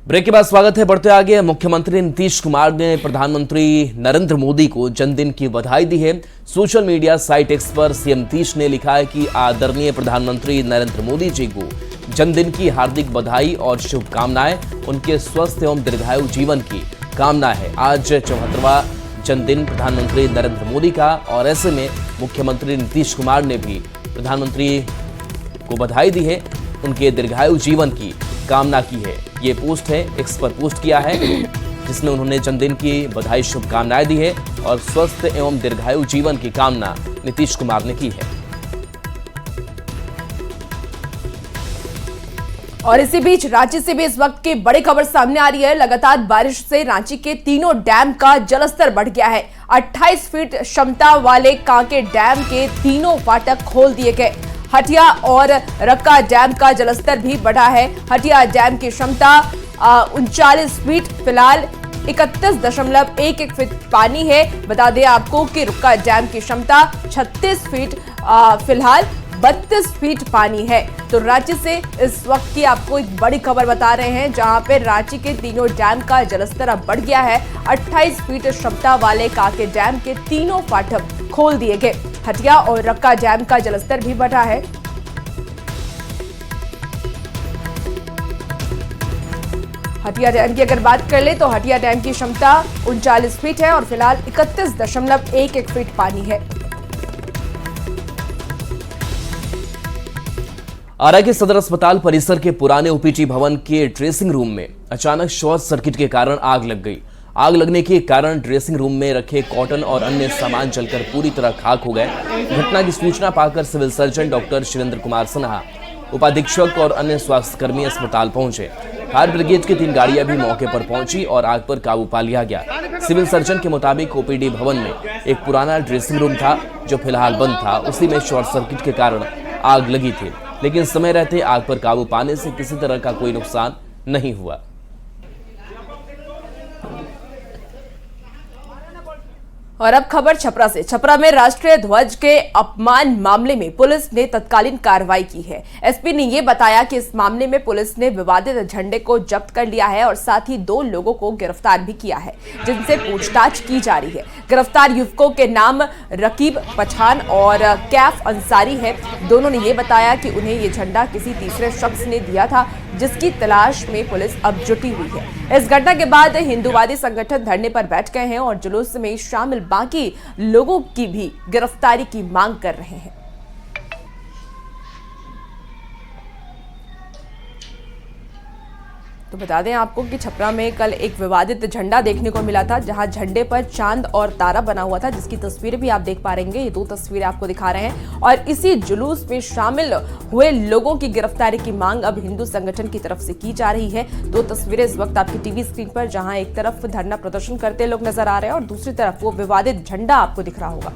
Break के बाद स्वागत है। बढ़ते आगे, मुख्यमंत्री नीतीश कुमार ने प्रधानमंत्री नरेंद्र मोदी को जन्मदिन की बधाई दी है। सोशल मीडिया साइट एक्स पर सीएम नीतीश ने लिखा है कि आदरणीय प्रधानमंत्री नरेंद्र मोदी जी को जन्मदिन की हार्दिक बधाई और शुभकामनाएं। उनके स्वस्थ एवं दीर्घायु जीवन की कामना है। आज 74वां जन्मदिन प्रधानमंत्री नरेंद्र मोदी का, और ऐसे में मुख्यमंत्री नीतीश कुमार ने भी प्रधानमंत्री को बधाई दी है, उनके दीर्घायु जीवन की कामना की है। ये पोस्ट है, एक्स पर पोस्ट किया है, जिसमें उन्होंने जन्मदिन की बधाई शुभकामनाएं दी है और स्वस्थ एवं दीर्घायु जीवन की कामना नीतीश कुमार ने की है। और इसी बीच रांची से भी इस वक्त की बड़ी खबर सामने आ रही है। लगातार बारिश से रांची के तीनों डैम का जलस्तर बढ़ गया है। 28 फीट क्षमता वाले कांके डैम के तीनों फाटक खोल दिए गए। हटिया और रक्का डैम का जलस्तर भी बढ़ा है। हटिया डैम की क्षमता 39 फीट, फिलहाल 31.11 फीट पानी है। बता दें आपको कि रक्का डैम की क्षमता 36 फीट, फिलहाल 32 फीट पानी है। तो रांची से इस वक्त की आपको एक बड़ी खबर बता रहे हैं, जहां पे रांची के तीनों डैम का जलस्तर अब बढ़ गया है। 28 फीट क्षमता वाले कांके डैम के तीनों फाटक खोल दिए गए। हटिया और रक्का डैम का जलस्तर भी बढ़ा है। हटिया डैम की अगर बात कर ले तो हटिया डैम की क्षमता 39 फीट है और फिलहाल 31.11 फीट पानी है। आरा के सदर अस्पताल परिसर के पुराने ओपीडी भवन के ड्रेसिंग रूम में अचानक शॉर्ट सर्किट के कारण आग लग गई। आग लगने के कारण ड्रेसिंग रूम में रखे कॉटन और अन्य सामान जलकर पूरी तरह खाक हो गए। घटना की सूचना पाकर civil surgeon doctor Shivendra Kumar Sinha, उपाधीक्षक और अन्य स्वास्थ्यकर्मी अस्पताल पहुंचे। फायर ब्रिगेड की 3 गाड़ियां भी मौके पर पहुंची और आग पर काबू पा लिया गया। सिविल सर्जन के मुताबिक ओपीडी भवन में एक पुराना ड्रेसिंग रूम था जो फिलहाल बंद था। उसी में शॉर्ट सर्किट के कारण आग लगी थी, लेकिन समय रहते आग पर काबू पाने से किसी तरह का कोई नुकसान नहीं हुआ। और अब खबर छपरा से। छपरा में राष्ट्रीय ध्वज के अपमान मामले में पुलिस ने तत्कालीन कार्रवाई की है। एसपी ने यह बताया कि इस मामले में पुलिस ने विवादित झंडे को जब्त कर लिया है और साथ ही 2 लोगों को गिरफ्तार भी किया है, जिनसे पूछताछ की जा रही है। गिरफ्तार युवकों के नाम रकीब पठान और कैफ अंसारी है। दोनों ने यह बताया कि उन्हें यह झंडा किसी तीसरे शख्स ने दिया था, जिसकी तलाश में पुलिस अब जुटी हुई है। इस घटना के बाद हिंदूवादी संगठन धरने पर बैठ गए हैं और जुलूस में शामिल बाकी लोगों की भी गिरफ्तारी की मांग कर रहे हैं। तो बता दें आपको कि छपरा में कल एक विवादित झंडा देखने को मिला था, जहां झंडे पर चांद और तारा बना हुआ था, जिसकी तस्वीरें भी आप देख पा रहे हैं। ये 2 तस्वीरें आपको दिखा रहे हैं। और इसी जुलूस में शामिल हुए लोगों की गिरफ्तारी की मांग अब हिंदू संगठन की तरफ से की जा रही है। 2 तस्वीरें इस वक्त आपकी टीवी स्क्रीन पर, जहां एक तरफ धरना प्रदर्शन करते लोग नजर आ रहे हैं और दूसरी तरफ वो विवादित झंडा आपको दिख रहा होगा।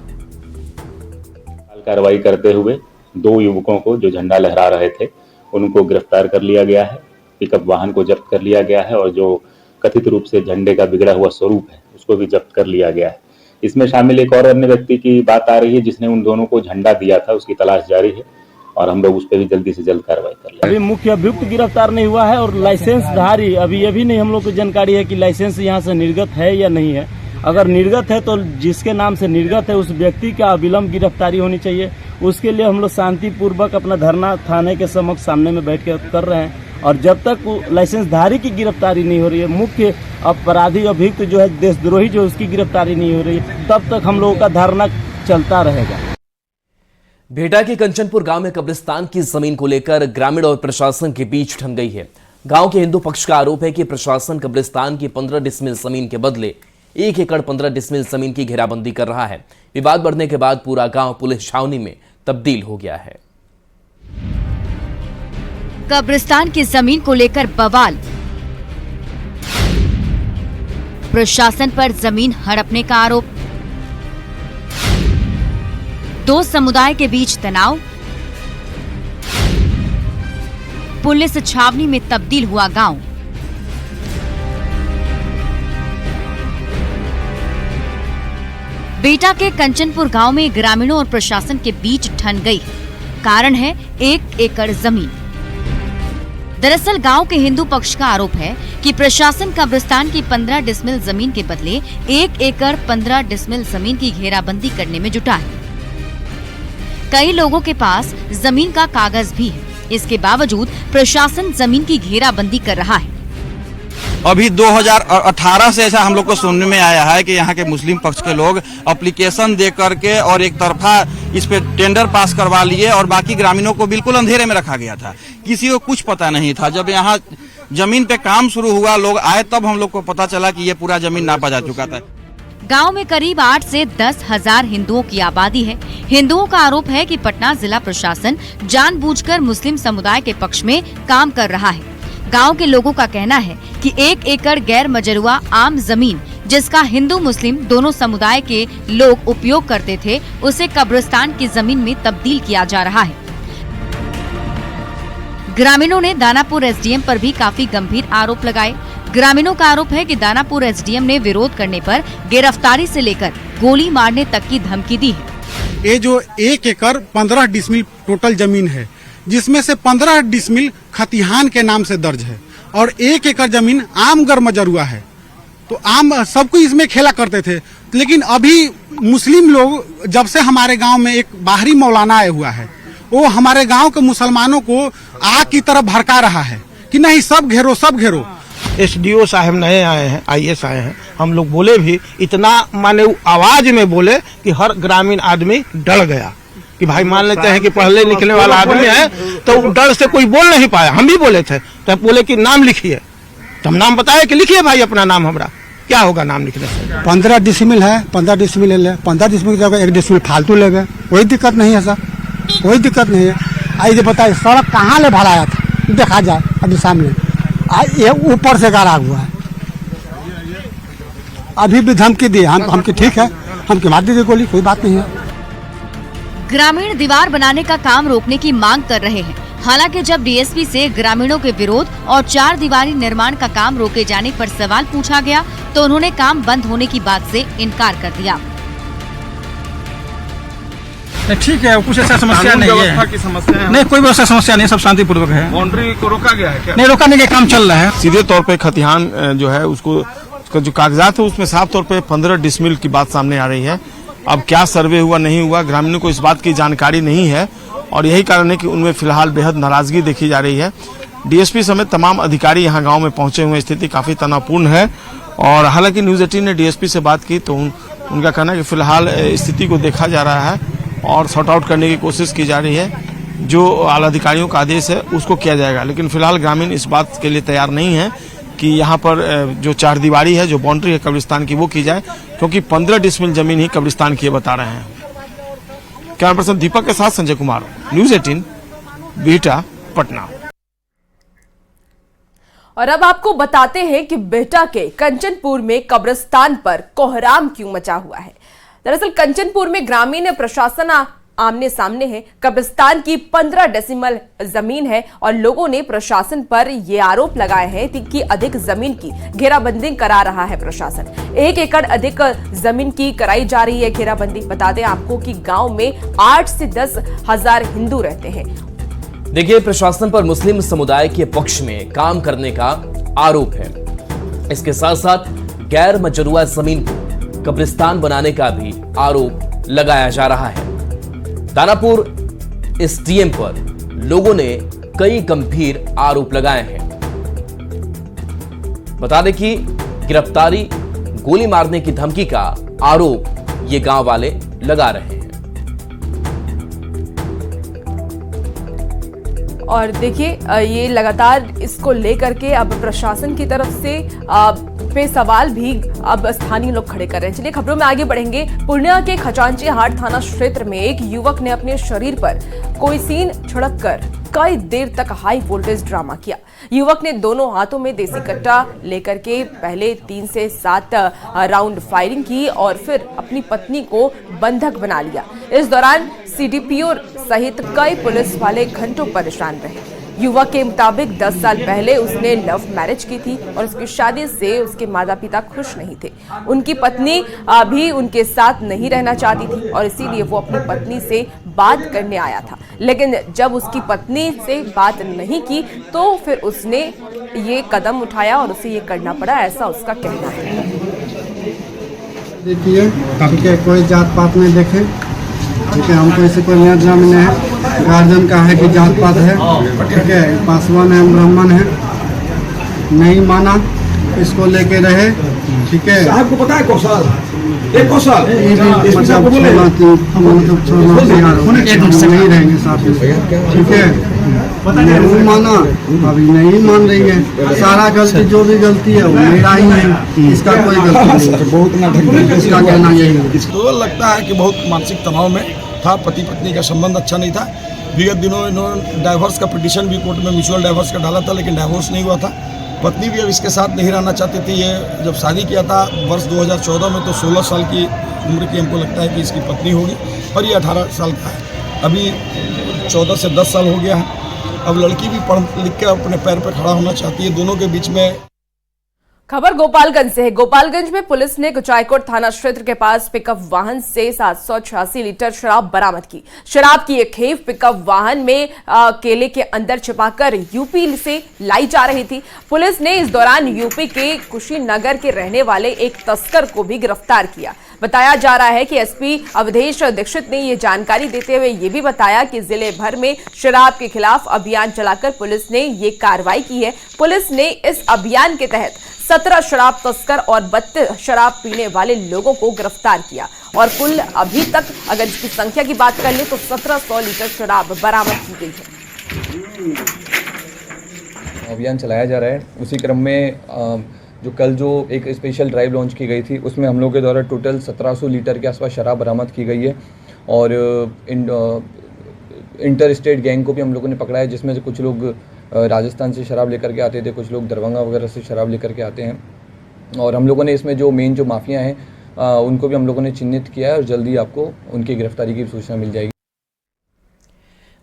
कार्रवाई करते हुए 2 युवकों को जो झंडा लहरा रहे थे उनको गिरफ्तार कर लिया गया है। पिकअप वाहन को जब्त कर लिया गया है और जो कथित रूप से झंडे का बिगड़ा हुआ स्वरूप है उसको भी जब्त कर लिया गया है। इसमें शामिल एक और अन्य व्यक्ति की बात आ रही है जिसने उन दोनों को झंडा दिया था, उसकी तलाश जारी है और हम लोग उस पर भी जल्दी से जल्द कार्रवाई कर लेंगे। अभी मुख्य अभियुक्त गिरफ्तार नहीं हुआ है और लाइसेंसधारी अभी ये भी नहीं हम लोग को जानकारी है कि लाइसेंस यहाँ से निर्गत है या नहीं है। अगर निर्गत है तो जिसके नाम से निर्गत है उस व्यक्ति का अविलंब गिरफ्तारी होनी चाहिए। उसके लिए हम लोग शांतिपूर्वक अपना धरना थाने के समक्ष सामने में बैठ कर रहे हैं और जब तक लाइसेंसधारी की गिरफ्तारी नहीं हो रही है, मुख्य अपराधी अभियुक्त जो है देशद्रोही जो उसकी गिरफ्तारी नहीं हो रही है, तब तक हम लोगों का धरना चलता रहेगा। भेटा के कंचनपुर गांव में कब्रिस्तान की जमीन को लेकर ग्रामीण और प्रशासन के बीच ठन गई है। गांव के हिंदू पक्ष का आरोप है कि प्रशासन कब्रिस्तान की 15 डिसमिल जमीन के बदले 1 एकड़ 15 डिसमिल जमीन की घेराबंदी कर रहा है। विवाद बढ़ने के बाद पूरा गांव पुलिस छावनी में तब्दील हो गया है। कब्रिस्तान की जमीन को लेकर बवाल, प्रशासन पर जमीन हड़पने का आरोप, 2 समुदाय के बीच तनाव, पुलिस छावनी में तब्दील हुआ गांव। बेटा के कंचनपुर गांव में ग्रामीणों और प्रशासन के बीच ठन गई। कारण है 1 एकड़ जमीन। दरअसल गांव के हिंदू पक्ष का आरोप है कि प्रशासन कब्रिस्तान की 15 डिसमिल जमीन के बदले 1 एकड़ 15 डिसमिल जमीन की घेराबंदी करने में जुटा है। कई लोगों के पास जमीन का कागज भी है, इसके बावजूद प्रशासन जमीन की घेराबंदी कर रहा है। अभी 2018 से ऐसा हम लोग को सुनने में आया है कि यहाँ के मुस्लिम पक्ष के लोग एप्लीकेशन दे करके और एक तरफा इस पे टेंडर पास करवा लिए और बाकी ग्रामीणों को बिल्कुल अंधेरे में रखा गया था। किसी को कुछ पता नहीं था। जब यहाँ जमीन पे काम शुरू हुआ, लोग आए, तब हम लोग को पता चला कि ये पूरा जमीन नापा जा चुका था। गांव में करीब 8 से 10 हजार हिंदुओं की आबादी है। हिंदुओं का आरोप है कि पटना जिला प्रशासन जानबूझकर मुस्लिम समुदाय के पक्ष में काम कर रहा है। गांव के लोगों का कहना है कि 1 एकड़ गैर मजरूआ आम जमीन जिसका हिंदू मुस्लिम दोनों समुदाय के लोग उपयोग करते थे, उसे कब्रिस्तान की जमीन में तब्दील किया जा रहा है। ग्रामीणों ने दानापुर एसडीएम पर भी काफी गंभीर आरोप लगाए। ग्रामीणों का आरोप है कि दानापुर एसडीएम ने विरोध करने पर गिरफ्तारी से लेकर गोली मारने तक की धमकी दी है। ये जो 1 एकड़ 15 डिसमिल टोटल जमीन है, जिसमें से 15 डिसमिल खतिहान के नाम से दर्ज है और 1 एकड़ जमीन आम गैर मजरूआ है। तो आम सबको इसमें खेला करते थे, लेकिन अभी मुस्लिम लोग जब से हमारे गांव में एक बाहरी मौलाना आया हुआ है, वो हमारे गांव के मुसलमानों को आग की तरफ भड़का रहा है कि नहीं सब घेरो सब घेरो। एसडीओ साहब नए आए हैं, आईएएस आए हैं, हम लोग बोले भी इतना माने आवाज में बोले कि हर ग्रामीण आदमी डर गया कि भाई मान लेते हैं कि पढ़ने लिखने वाला आदमी है तो डर से कोई बोल नहीं पाया। हम भी बोले थे तो बोले कि नाम लिखिए, तो हम नाम बताए कि लिखिए भाई अपना नाम, हमरा क्या होगा नाम लिखने से। 15 डिसमिल है, 15 डिसमिल ले ले, 15 डिसमिल की जगह 1 डिसमिल फालतू ले गए, कोई दिक्कत नहीं है सर, कोई दिक्कत नहीं है। आइए बताइए सड़क कहाँ ले भराया था, देखा जाए अभी सामने ये ऊपर से गाड़ा हुआ है। अभी भी धमकी दी हम कि ठीक है, हम मार दीजिए गोली, कोई बात नहीं है। ग्रामीण दीवार बनाने का काम रोकने की मांग कर रहे हैं। हालांकि जब डीएसपी से ग्रामीणों के विरोध और 4 दीवारी निर्माण का काम रोके जाने पर सवाल पूछा गया तो उन्होंने काम बंद होने की बात से इनकार कर दिया। ठीक है, कुछ ऐसा समस्या नहीं है की समस्या है? नहीं, कोई व्यवस्था समस्या नहीं, सब शांतिपूर्वक है। बाउंड्री को रोका गया है क्या? नहीं, रोकाने का काम चल रहा है। सीधे तौर पे खतिहान जो है उसको उसका जो कागजात है उसमें साफ तौर पे 15 डिसमिल की बात सामने आ रही है। अब क्या सर्वे हुआ नहीं हुआ, ग्रामीणों को इस बात की जानकारी नहीं है और यही कारण है कि उनमें फिलहाल बेहद नाराजगी देखी जा रही है। डीएसपी समेत तमाम अधिकारी यहाँ गांव में पहुंचे हुए, स्थिति काफी तनावपूर्ण है और हालांकि न्यूज 18 ने डीएसपी से बात की तो उनका कहना है कि फिलहाल स्थिति को देखा जा रहा है और सॉर्ट आउट करने की कोशिश की जा रही है। जो आला अधिकारियों का आदेश है उसको किया जाएगा, लेकिन फिलहाल ग्रामीण इस बात के लिए तैयार नहीं है कि यहाँ पर जो 4 दीवारी है, जो बाउंड्री है कब्रिस्तान की, वो की जाए, क्योंकि 15 डिसमिल जमीन ही कब्रिस्तान की बता रहे हैं। कैमरा पर्सन दीपक के साथ संजय कुमार, न्यूज 18, बिहटा, पटना। और अब आपको बताते हैं कि बिहटा के कंचनपुर में कब्रिस्तान पर कोहराम क्यों मचा हुआ है। दरअसल कंचनपुर में ग्रामीण प्रशासन आमने सामने है। कब्रिस्तान की 15 डेसिमल जमीन है और लोगों ने प्रशासन पर यह आरोप लगाए हैं कि अधिक जमीन की घेराबंदी करा रहा है प्रशासन। 1 एकड़ अधिक जमीन की कराई जा रही है घेराबंदी। बता दें आपको कि गांव में 8 से 10 हजार हिंदू रहते हैं। देखिए, प्रशासन पर मुस्लिम समुदाय के पक्ष में काम करने का आरोप है। इसके साथ साथ गैर मजरूआ जमीन को कब्रिस्तान बनाने का भी आरोप लगाया जा रहा है। दानापुर एसडीएम पर लोगों ने कई गंभीर आरोप लगाए हैं। बता दें कि गिरफ्तारी, गोली मारने की धमकी का आरोप ये गांव वाले लगा रहे हैं। और देखिए, ये लगातार इसको लेकर के अब प्रशासन की तरफ से पे सवाल भी अब स्थानीय लोग खड़े कर रहे हैं। चलिए खबरों में आगे बढ़ेंगे। पूर्णिया के खजांची हाट थाना क्षेत्र में एक युवक ने अपने शरीर पर केरोसिन छिड़ककर कई देर तक हाई वोल्टेज ड्रामा किया। युवक ने दोनों हाथों में देसी कट्टा लेकर के पहले 3 से 7 राउंड फायरिंग की और फिर अपनी पत्नी को बंधक बना लिया। इस दौरान सीडीपीओ सहित कई पुलिस वाले घंटों परेशान रहे। युवक के मुताबिक 10 साल पहले उसने लव मैरिज की थी और उसकी शादी से उसके माता पिता खुश नहीं थे। उनकी पत्नी भी उनके साथ नहीं रहना चाहती थी और इसीलिए वो अपनी पत्नी से बात करने आया था, लेकिन जब उसकी पत्नी से बात नहीं की तो फिर उसने ये कदम उठाया और उसे ये करना पड़ा, ऐसा उसका कहना है। देखिए, ठीक है, कोई जात पात नहीं देखे, ठीक है, हमको इसे कोई लेना देना नहीं है, गार्जियन का है कि जात पात है, ठीक है, पासवान है, ब्राह्मण है, नहीं माना, इसको लेके रहे, ठीक है। आपको पता है कौशल, एक कौशल मतलब नहीं रहेंगे साथ में, ठीक है, नहीं माना, अभी नहीं मान रही है, सारा गलती जो भी गलती है वो मेरा ही है, इसका कोई गलती नहीं, बहुत इसका कहना यही है। तो लगता है कि बहुत मानसिक तनाव में था, पति पत्नी का संबंध अच्छा नहीं था। विगत दिनों इन्होंने डाइवोर्स का पिटीशन भी कोर्ट में म्यूचुअल डाइवोर्स का डाला था, लेकिन डाइवोर्स नहीं हुआ था। पत्नी भी अब इसके साथ नहीं रहना चाहती थी। ये जब शादी किया था वर्ष 2014 में, तो 16 साल की उम्र की हमको लगता है कि इसकी पत्नी होगी, और ये 18 साल का है। अभी 14 से 10 साल हो गया है। अब लड़की भी पढ़ लिख कर अपने पैर पर खड़ा होना चाहती है। दोनों के बीच में खबर गोपालगंज से है। गोपालगंज में पुलिस ने कुचायकोट थाना क्षेत्र के पास पिकअप वाहन से 786 लीटर शराब बरामद की। शराब की एक खेप पिकअप वाहन में केले के अंदर छिपाकर यूपी से लाई जा रही थी। पुलिस ने इस दौरान यूपी के कुशीनगर के रहने वाले एक तस्कर को भी गिरफ्तार किया। बताया जा रहा है कि एसपी अवधेश दीक्षित ने यह जानकारी देते हुए यह भी बताया कि जिले भर में शराब के खिलाफ अभियान चलाकर पुलिस ने ये कार्रवाई की है। पुलिस ने इस अभियान के तहत 17 शराब तस्कर और 32 शराब पीने वाले लोगों को गिरफ्तार किया और कुल अभी तक अगर इसकी संख्या की बात कर ले तो 1700 लीटर शराब बरामद की गई है। अभियान चलाया जा रहा है। उसी क्रम में जो कल जो एक स्पेशल ड्राइव लॉन्च की गई थी, उसमें हम लोग के द्वारा टोटल 1700 लीटर के आसपास शराब बरामद की गई है और इंटर स्टेट गैंग को भी हम लोगों ने पकड़ा है, जिसमें से कुछ लोग राजस्थान से शराब लेकर के आते थे, कुछ लोग दरभंगा वगैरह से शराब लेकर के आते हैं। और हम लोगों ने इसमें जो मेन जो माफिया हैं उनको भी हम लोगों ने चिन्हित किया है और जल्दी आपको उनकी गिरफ्तारी की सूचना मिल जाएगी।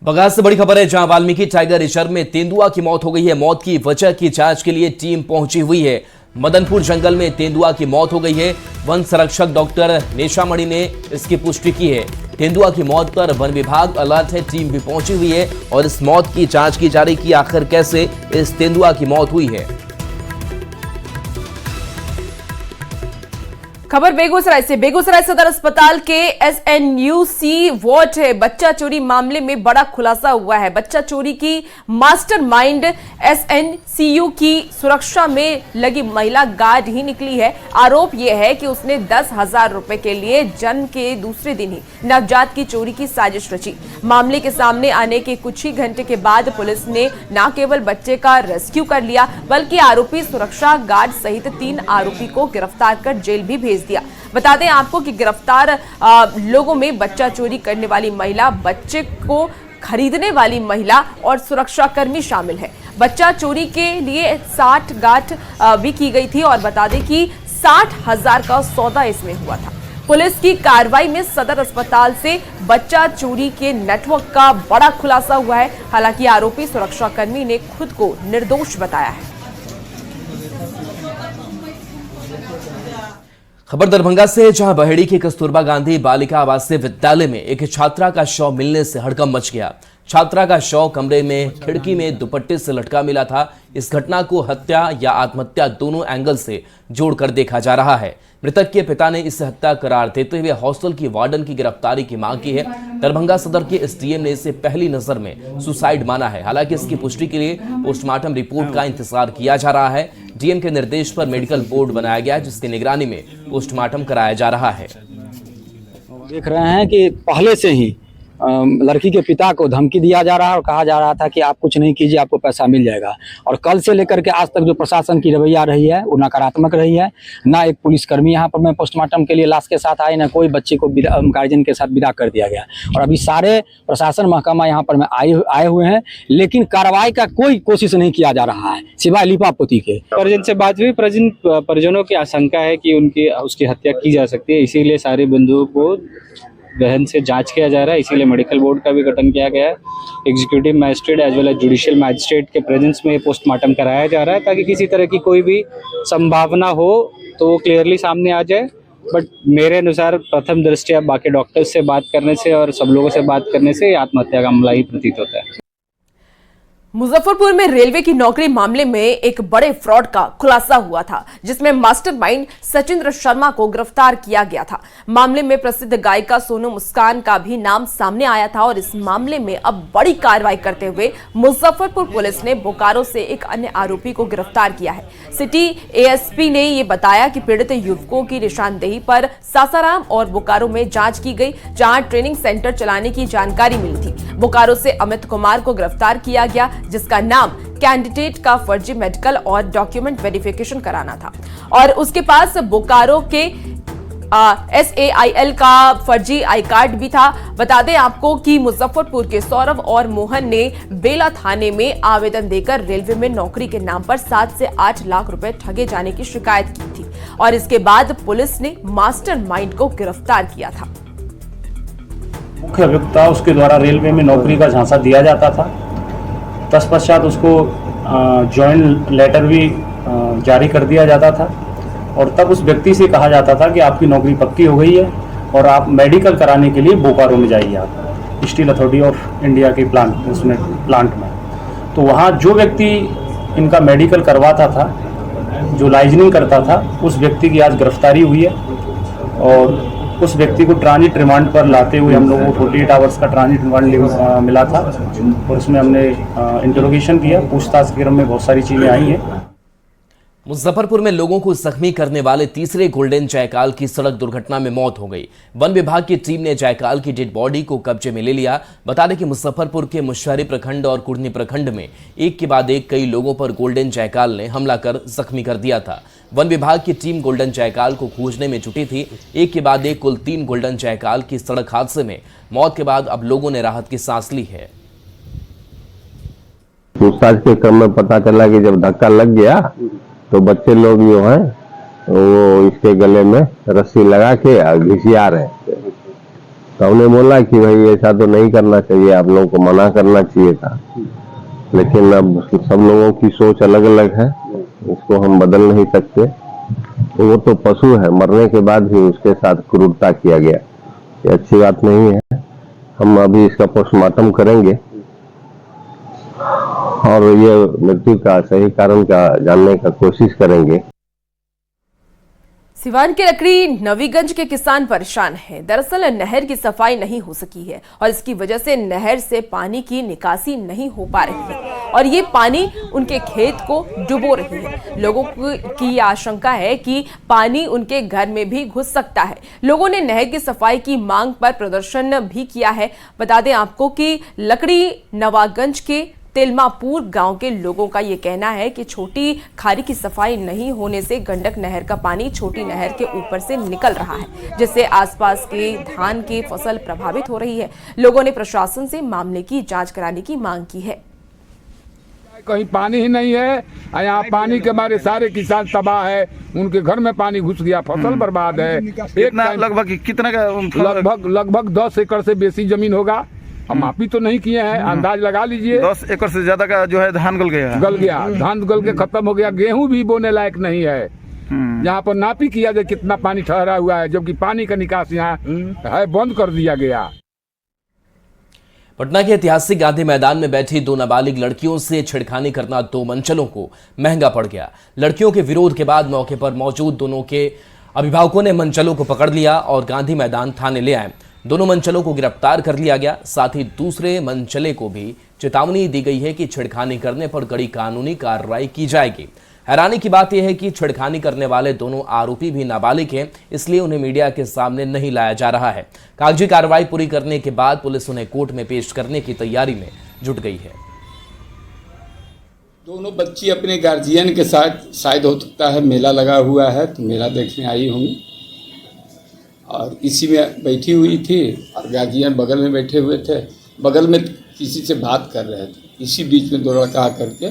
बगास से बड़ी खबर है, जहां वाल्मीकि टाइगर रिजर्व में तेंदुआ की मौत हो गई है। मौत की वजह की जांच के लिए टीम पहुंची हुई है। मदनपुर जंगल में तेंदुआ की मौत हो गई है। वन संरक्षक डॉक्टर नेशामणि ने इसकी पुष्टि की है। तेंदुआ की मौत पर वन विभाग अलर्ट है, टीम भी पहुंची हुई है और इस मौत की जांच की जा रही कि आखिर कैसे इस तेंदुआ की मौत हुई है। खबर बेगूसराय से। बेगूसराय सदर अस्पताल के SNUC वार्ड बच्चा चोरी मामले में बड़ा खुलासा हुआ है। बच्चा चोरी की मास्टरमाइंड SNCU की सुरक्षा में लगी महिला गार्ड ही निकली है। आरोप यह है कि उसने 10,000 रुपए के लिए जन्म के दूसरे दिन ही नवजात की चोरी की साजिश रची। मामले के सामने आने के कुछ ही घंटे के बाद पुलिस ने न केवल बच्चे का रेस्क्यू कर लिया, बल्कि आरोपी सुरक्षा गार्ड सहित 3 आरोपी को गिरफ्तार कर जेल भी भेज दिया। बता दें आपको कि गिरफ्तार लोगों में बच्चा चोरी करने वाली महिला, बच्चे को खरीदने वाली महिला और सुरक्षाकर्मी शामिल है। बच्चा चोरी के लिए 60 गांठ भी की गई थी और बता दें कि 60,000 का सौदा इसमें हुआ था। पुलिस की कार्रवाई में सदर अस्पताल से बच्चा चोरी के नेटवर्क का बड़ा खुलासा हुआ है। हालांकि आरोपी सुरक्षाकर्मी ने खुद को निर्दोष बताया है। खबर दरभंगा से, जहां बहेड़ी के कस्तूरबा गांधी बालिका आवासीय विद्यालय में एक छात्रा का शव मिलने से हड़कंप मच गया। छात्रा का शव कमरे में खिड़की में दुपट्टे से लटका मिला था। इस घटना को हत्या या आत्महत्या दोनों एंगल से जोड़कर देखा जा रहा है। मृतक के पिता ने इसे हत्या करार देते हुए हॉस्टल की वार्डन की गिरफ्तारी की मांग की है। दरभंगा सदर के SDM ने इसे पहली नजर में सुसाइड माना है। हालांकि इसकी पुष्टि के लिए पोस्टमार्टम रिपोर्ट का इंतजार किया जा रहा है। DM के निर्देश पर मेडिकल बोर्ड बनाया गया है, जिसकी निगरानी में पोस्टमार्टम कराया जा रहा है। देख रहे हैं कि पहले से ही लड़की के पिता को धमकी दिया जा रहा है और कहा जा रहा था कि आप कुछ नहीं कीजिए, आपको पैसा मिल जाएगा। और कल से लेकर के आज तक जो प्रशासन की रवैया रही है वो नकारात्मक रही है। ना एक पुलिसकर्मी यहाँ पर मैं पोस्टमार्टम के लिए लाश के साथ आए, ना कोई बच्चे को गार्जियन के साथ विदा कर दिया गया। और अभी सारे प्रशासन महकमा यहाँ पर आए हुए हैं, लेकिन कार्रवाई का कोई कोशिश नहीं किया जा रहा है सिवाय लिपापोती के। परिजन से बात हुई, परिजनों की आशंका है कि उसकी हत्या की जा सकती है, इसीलिए सारे बंधुओं को गहन से जांच किया जा रहा है। इसीलिए मेडिकल बोर्ड का भी गठन किया गया है। Executive magistrate as well as judicial magistrate के प्रेजेंस में पोस्टमार्टम कराया जा रहा है, ताकि किसी तरह की कोई भी संभावना हो तो वो क्लियरली सामने आ जाए बट मेरे अनुसार प्रथम दृष्टया बाकी डॉक्टर्स से बात करने से और सब लोगों से बात करने से आत्महत्या का मामला ही प्रतीत होता है। मुजफ्फरपुर में रेलवे की नौकरी मामले में एक बड़े फ्रॉड का खुलासा हुआ था, जिसमें मास्टरमाइंड सचिंद्र शर्मा को गिरफ्तार किया गया था। मामले में प्रसिद्ध गायिका सोनू मुस्कान का भी नाम सामने आया था और इस मामले में अब बड़ी कार्रवाई करते हुए मुजफ्फरपुर पुलिस ने बोकारो से एक अन्य आरोपी को गिरफ्तार किया है। सिटी एएसपी ने ये बताया कि पीड़ित युवकों की निशानदेही पर सासाराम और बोकारो में जांच की गई, जहां ट्रेनिंग सेंटर चलाने की जानकारी मिली थी। बोकारो से अमित कुमार को गिरफ्तार किया गया, जिसका नाम कैंडिडेट का फर्जी मेडिकल और डॉक्यूमेंट वेरिफिकेशन कराना था और उसके पास बोकारो के SAIL का फर्जी आई कार्ड भी था। बता दें आपको कि मुजफ्फरपुर के सौरभ और मोहन ने बेला थाने में आवेदन देकर रेलवे में नौकरी के नाम पर 7 से 8 लाख रुपए ठगे जाने की शिकायत की थी और इसके बाद पुलिस ने मास्टरमाइंड को गिरफ्तार किया था। मुख्य अभियुक्ता उसके द्वारा रेलवे में नौकरी का झांसा दिया जाता था। तत्पश्चात उसको जॉइंट लेटर भी जारी कर दिया जाता था और तब उस व्यक्ति से कहा जाता था कि आपकी नौकरी पक्की हो गई है और आप मेडिकल कराने के लिए बोकारो में जाइए, आप स्टील अथॉरिटी ऑफ इंडिया के प्लांट में। तो वहाँ जो व्यक्ति इनका मेडिकल करवाता था, जो लाइजनिंग करता था, उस व्यक्ति की आज गिरफ्तारी हुई है और उस व्यक्ति को ट्रांजिट रिमांड पर लाते हुए हम लोगों को 48 आवर्स का ट्रांजिट रिमांड मिला था और उसमें हमने इंटरोगेशन किया। पूछताछ के क्रम में बहुत सारी चीजें आई हैं। मुजफ्फरपुर में लोगों को जख्मी करने वाले तीसरे गोल्डन जयकाल की सड़क दुर्घटना में मौत हो गई। वन विभाग की टीम ने जयकाल की डेड बॉडी को कब्जे में ले लिया। बता दें कि मुजफ्फरपुर के मुशहरी प्रखंड और कुर्नी प्रखंड में एक के बाद एक कई लोगों पर गोल्डन जयकाल ने हमला कर जख्मी कर दिया था। वन विभाग की टीम गोल्डन जयकाल को खोजने में जुटी थी। एक के बाद एक कुल 3 गोल्डन जयकाल की सड़क हादसे में मौत के बाद अब लोगों ने राहत की सांस ली है। पूछताछ के क्रम में पता चला कि जब धक्का लग गया तो बच्चे लोग जो हैं वो इसके गले में रस्सी लगा के घिसिया रहे थे। तो हमने बोला कि भाई ऐसा तो नहीं करना चाहिए, आप लोगों को मना करना चाहिए था, लेकिन अब सब लोगों की सोच अलग अलग है, उसको हम बदल नहीं सकते। तो वो तो पशु है, मरने के बाद भी उसके साथ क्रूरता किया गया, ये अच्छी बात नहीं है। हम अभी इसका पोस्टमार्टम करेंगे और ये मृत्यु का सही कारण का जानने का कोशिश करेंगे। सिवान के लकड़ी नवीगंज के किसान परेशान हैं। दरअसल नहर की सफाई नहीं हो सकी है और इसकी वजह से नहर से पानी की निकासी नहीं हो पा रही है और ये पानी उनके खेत को डुबो रही है। लोगों की आशंका है कि पानी उनके घर में भी घुस सकता है। लोगों ने नहर की सफाई की मांग पर प्रदर्शन भी किया है। बता दें आपको कि लकड़ी नवागंज के तिलमापुर गांव के लोगों का ये कहना है कि छोटी खारी की सफाई नहीं होने से गंडक नहर का पानी छोटी नहर के ऊपर से निकल रहा है, जिससे आसपास के धान की फसल प्रभावित हो रही है। लोगों ने प्रशासन से मामले की जांच कराने की मांग की है। कहीं पानी ही नहीं है, यहाँ पानी के मारे सारे किसान तबाह है, उनके घर में पानी घुस गया, फसल बर्बाद है। एक लगभग कितना का लगभग 10 एकड़ से बेसी जमीन होगा। हम मापी तो नहीं किए हैं, अंदाज लगा लीजिए। 10 एकड़ से ज्यादा का जो है धान गल गया धान गल के खत्म हो गया। गेहूं भी बोने लायक नहीं है। यहाँ पर नापी किया जाए कितना पानी ठहरा हुआ है, जबकि पानी का निकास यहाँ है बंद कर दिया गया। पटना के ऐतिहासिक गांधी मैदान में बैठी 2 नाबालिग लड़कियों से छेड़खानी करना 2 मंचलों को महंगा पड़ गया। लड़कियों के विरोध के बाद मौके पर मौजूद दोनों के अभिभावकों ने मंचलों को पकड़ लिया और गांधी मैदान थाने ले आए। दोनों मंचलों को गिरफ्तार कर लिया गया। साथ ही दूसरे मंचले को भी चेतावनी दी गई है कि छेड़खानी करने पर कड़ी कानूनी कार्रवाई की जाएगी। हैरानी की बात यह है कि छेड़खानी करने वाले दोनों आरोपी भी नाबालिग हैं, इसलिए उन्हें मीडिया के सामने नहीं लाया जा रहा है। कागजी कार्रवाई पूरी करने के बाद पुलिस उन्हें कोर्ट में पेश करने की तैयारी में जुट गई है। दोनों बच्ची अपने गार्जियन के साथ शायद हो सकता है मेला लगा हुआ है तो मेला देखने आई होंगी और इसी में बैठी हुई थी और गार्जियन बगल में बैठे हुए थे। बगल में किसी से बात कर रहे थे, इसी बीच में 2 लड़का करके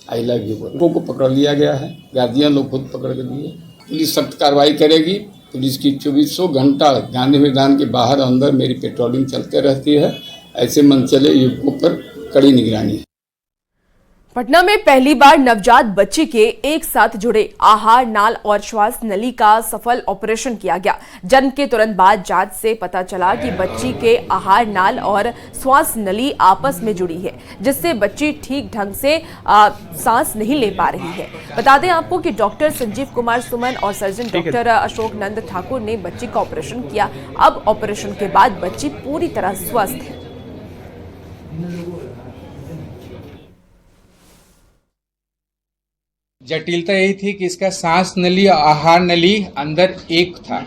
आई लव यू बोल को पकड़ लिया गया है। गार्जियन लोग खुद पकड़ के लिए पुलिस सख्त कार्रवाई करेगी। पुलिस की 2400 घंटा गांधी मैदान के बाहर अंदर मेरी पेट्रोलिंग चलते रहती है। ऐसे मनचले युवकों पर कड़ी निगरानी है। पटना में पहली बार नवजात बच्चे के एक साथ जुड़े आहार नाल और श्वास नली का सफल ऑपरेशन किया गया। जन्म के तुरंत बाद जांच से पता चला कि बच्ची के आहार नाल और श्वास नली आपस में जुड़ी है, जिससे बच्ची ठीक ढंग से सांस नहीं ले पा रही है। बता दें आपको कि डॉक्टर संजीव कुमार सुमन और सर्जन डॉक्टर अशोक नंद ठाकुर ने बच्ची का ऑपरेशन किया। अब ऑपरेशन के बाद बच्ची पूरी तरह स्वस्थ है। जटिलता यही थी कि इसका सांस नली और आहार नली अंदर एक था,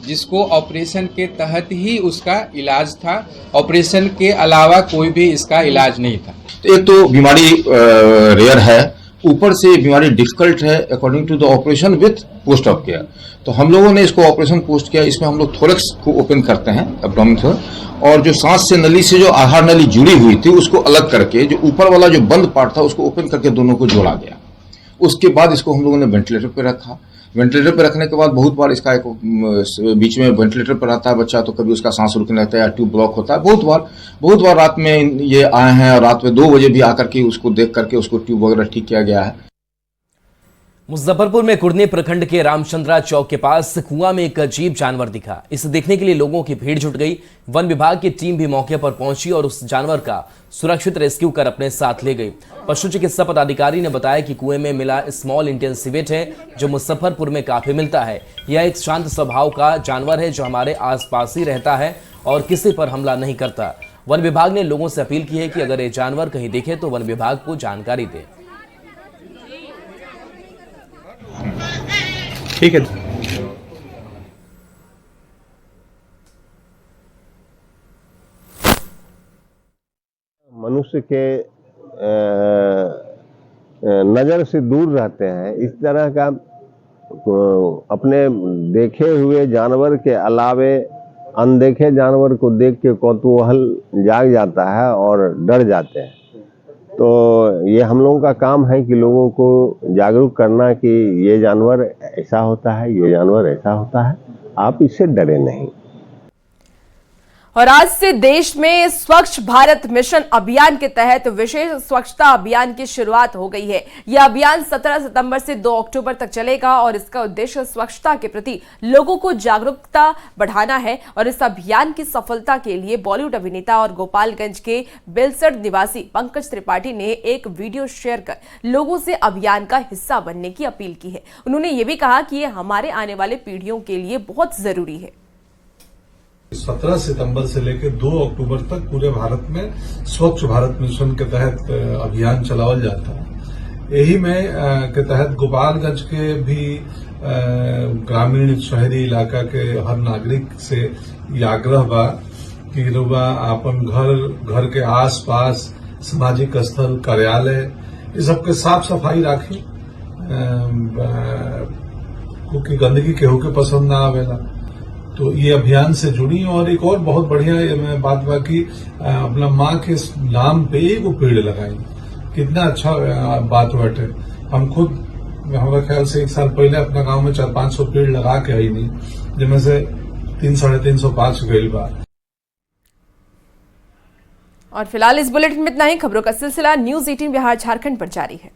जिसको ऑपरेशन के तहत ही उसका इलाज था। ऑपरेशन के अलावा कोई भी इसका इलाज नहीं था। तो एक तो बीमारी रेयर है, ऊपर से बीमारी डिफिकल्ट है according to the operation with post of care. तो हम लोगों ने इसको ऑपरेशन पोस्ट किया। इसमें हम लोग थोरेक्स को ओपन करते हैं, एब्डोमेन, और जो सांस से नली से जो आहार नली जुड़ी हुई थी उसको अलग करके जो ऊपर वाला जो बंद पार्ट था उसको ओपन करके दोनों को जोड़ा गया। उसके बाद इसको हम लोगों ने वेंटिलेटर पे रखा। वेंटिलेटर पे रखने के बाद बहुत बार इसका एक बीच में वेंटिलेटर पर रहता है बच्चा, तो कभी उसका सांस रुकने लगता है या ट्यूब ब्लॉक होता है। बहुत बार रात में ये आए हैं और रात में 2 बजे भी आकर के उसको देख करके उसको ट्यूब वगैरह ठीक किया गया है। मुजफ्फरपुर में कुर्नी प्रखंड के रामचंद्रा चौक के पास कुआं में एक अजीब जानवर दिखा। इसे देखने के लिए लोगों की भीड़ जुट गई। वन विभाग की टीम भी मौके पर पहुंची और उस जानवर का सुरक्षित रेस्क्यू कर अपने साथ ले गई। पशु चिकित्सा पदाधिकारी ने बताया कि कुएं में मिला स्मॉल इंडियन सिवेट है, जो मुजफ्फरपुर में काफी मिलता है। यह एक शांत स्वभाव का जानवर है जो हमारे आसपास ही रहता है और किसी पर हमला नहीं करता। वन विभाग ने लोगों से अपील की है कि अगर ये जानवर कहीं दिखे तो वन विभाग को जानकारी दे। ठीक है। मनुष्य के नजर से दूर रहते हैं। इस तरह का अपने देखे हुए जानवर के अलावे अनदेखे जानवर को देख के कौतूहल जाग जाता है और डर जाते हैं। तो ये हम लोगों का काम है कि लोगों को जागरूक करना कि ये जानवर ऐसा होता है, ये जानवर ऐसा होता है, आप इससे डरे नहीं। और आज से देश में स्वच्छ भारत मिशन अभियान के तहत विशेष स्वच्छता अभियान की शुरुआत हो गई है। यह अभियान 17 सितंबर से 2 अक्टूबर तक चलेगा और इसका उद्देश्य स्वच्छता के प्रति लोगों को जागरूकता बढ़ाना है। और इस अभियान की सफलता के लिए बॉलीवुड अभिनेता और गोपालगंज के बेलसर निवासी पंकज त्रिपाठी ने एक वीडियो शेयर कर लोगों से अभियान का हिस्सा बनने की अपील की है। उन्होंने ये भी कहा कि यह हमारे आने वाले पीढ़ियों के लिए बहुत जरूरी है। 17 सितंबर से लेकर 2 अक्टूबर तक पूरे भारत में स्वच्छ भारत मिशन के तहत अभियान चलावल जाता है। यही में के तहत गोपालगंज के भी ग्रामीण शहरी इलाका के हर नागरिक से ये आग्रह बा कि रुआ अपन घर के आस पास सामाजिक स्थल, कार्यालय, ये सबके साफ सफाई राखी, क्योंकि गंदगी केहू के पसंद ना आवेला। तो ये अभियान से जुड़ी। और एक और बहुत बढ़िया बात बा कि अपना माँ के नाम पे एगो पेड़ लगाई। कितना अच्छा बात बाटे। हम खुद हमारे ख्याल से 1 साल पहले अपना गांव में 400-500 पेड़ लगा के आई नहीं, जिनमें से 300-350 गई बा। और फिलहाल इस बुलेटिन में इतना ही। खबरों का सिलसिला न्यूज़ 18 बिहार झारखंड पर जारी है।